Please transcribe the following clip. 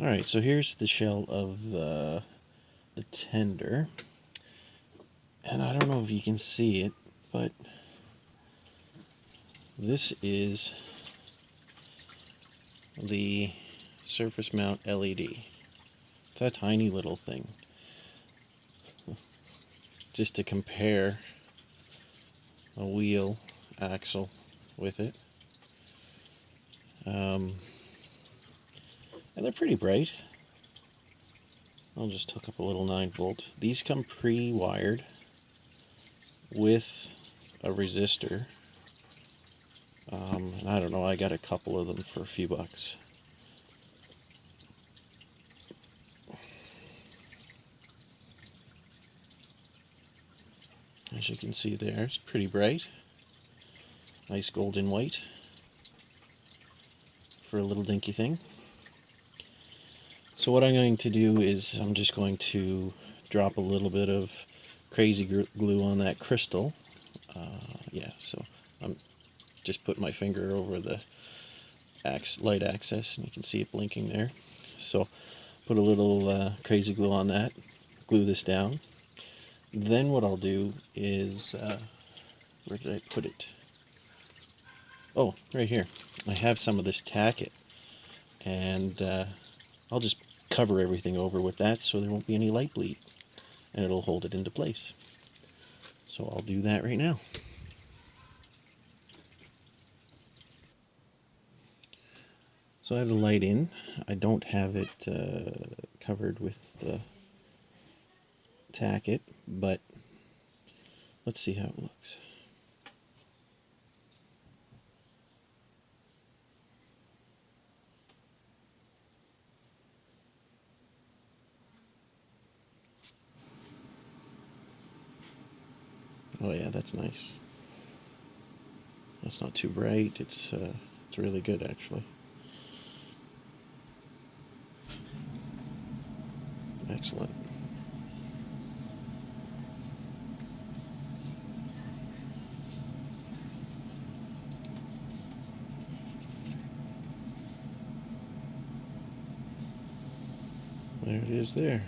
Alright, so here's the shell of the tender. And I don't know if you can see it, but this is the surface mount LED. It's a tiny little thing. Just to compare a wheel axle with it. And they're pretty bright. I'll just hook up a little 9-volt. These come pre-wired with a resistor. And I don't know, I got a couple of them for a few bucks. As you can see there, it's pretty bright. Nice golden white for a little dinky thing. So what I'm going to do is I'm just going to drop a little bit of crazy glue on that crystal. Yeah, so I'm just putting my finger over the light axis and you can see it blinking there. So put a little crazy glue on that, glue this down. Then what I'll do is, where did I put it? Oh, right here. I have some of this tacket, and I'll just cover everything over with that so there won't be any light bleed, and it'll hold it into place. So I'll do that right now. So I have the light in. I don't have it covered with the tacket, but let's see how it looks. Oh yeah, that's nice. That's not too bright. It's really good actually. Excellent. There it is there.